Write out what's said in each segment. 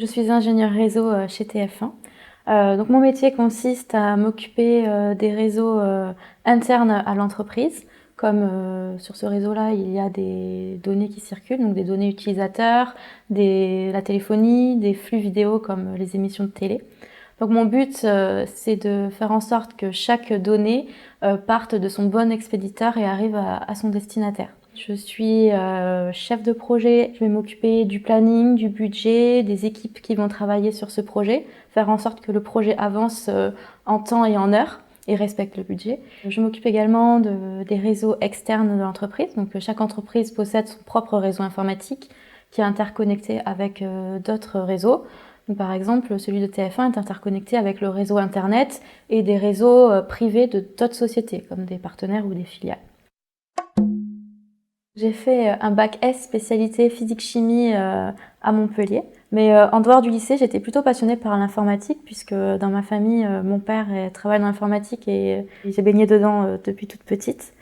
Je suis ingénieure réseau chez TF1. Donc mon métier consiste à m'occuper des réseaux internes à l'entreprise. Comme sur ce réseau-là, il y a des données qui circulent, donc des données utilisateurs, la téléphonie, des flux vidéo comme les émissions de télé. Donc mon but, c'est de faire en sorte que chaque donnée parte de son bon expéditeur et arrive à son destinataire. Je suis chef de projet, je vais m'occuper du planning, du budget, des équipes qui vont travailler sur ce projet, faire en sorte que le projet avance en temps et en heure et respecte le budget. Je m'occupe également des réseaux externes de l'entreprise, donc chaque entreprise possède son propre réseau informatique qui est interconnecté avec d'autres réseaux. Donc, par exemple, celui de TF1 est interconnecté avec le réseau internet et des réseaux privés de d'autres sociétés, comme des partenaires ou des filiales. J'ai fait un bac S spécialité physique-chimie à Montpellier. Mais en dehors du lycée, j'étais plutôt passionnée par l'informatique puisque dans ma famille, mon père travaille dans l'informatique et j'ai baigné dedans depuis toute petite.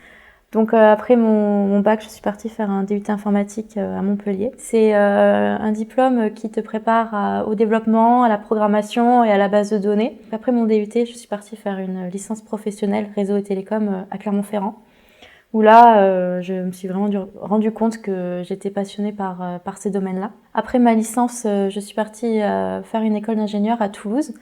Donc après mon bac, je suis partie faire un DUT informatique à Montpellier. C'est un diplôme qui te prépare au développement, à la programmation et à la base de données. Après mon DUT, je suis partie faire une licence professionnelle réseau et télécom à Clermont-Ferrand, où là, je me suis vraiment rendu compte que j'étais passionnée par ces domaines-là. Après ma licence, je suis partie faire une école d'ingénieur à Toulouse.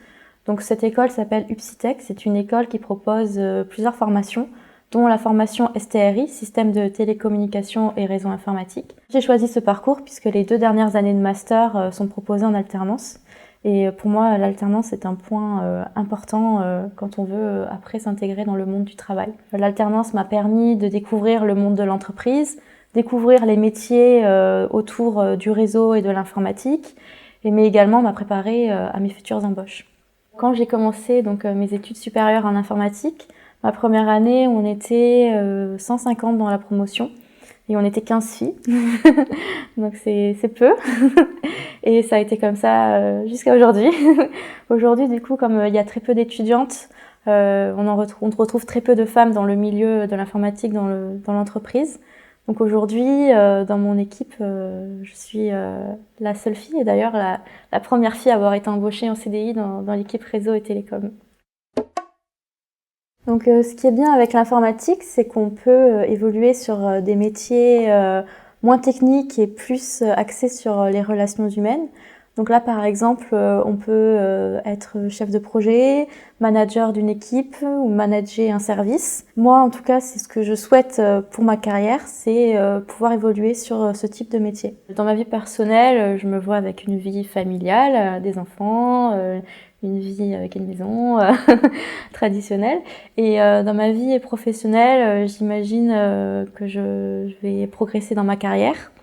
Donc cette école s'appelle UPSITEC, c'est une école qui propose plusieurs formations, dont la formation STRI, Système de télécommunication et réseau informatique. J'ai choisi ce parcours puisque les 2 dernières années de master sont proposées en alternance. Et pour moi, l'alternance est un point important quand on veut après s'intégrer dans le monde du travail. L'alternance m'a permis de découvrir le monde de l'entreprise, découvrir les métiers autour du réseau et de l'informatique, mais également m'a préparé à mes futures embauches. Quand j'ai commencé donc mes études supérieures en informatique, ma première année, on était 150 dans la promotion et on était 15 filles. Donc c'est peu. Et ça a été comme ça jusqu'à aujourd'hui. Aujourd'hui, du coup, comme il y a très peu d'étudiantes, on retrouve très peu de femmes dans le milieu de l'informatique, dans l'entreprise. Donc aujourd'hui, dans mon équipe, je suis la seule fille et d'ailleurs la première fille à avoir été embauchée en CDI dans l'équipe réseau et télécom. Donc ce qui est bien avec l'informatique, c'est qu'on peut évoluer sur des métiers moins techniques et plus axés sur les relations humaines. Donc là, par exemple, on peut être chef de projet, manager d'une équipe ou manager un service. Moi, en tout cas, c'est ce que je souhaite pour ma carrière, c'est pouvoir évoluer sur ce type de métier. Dans ma vie personnelle, je me vois avec une vie familiale, des enfants, une vie avec une maison traditionnelle. Et dans ma vie professionnelle, j'imagine que je vais progresser dans ma carrière.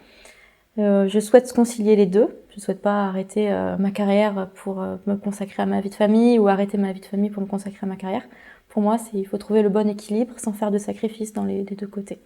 Je souhaite concilier les deux. Je ne souhaite pas arrêter ma carrière pour me consacrer à ma vie de famille ou arrêter ma vie de famille pour me consacrer à ma carrière. Pour moi, il faut trouver le bon équilibre sans faire de sacrifices dans les deux côtés.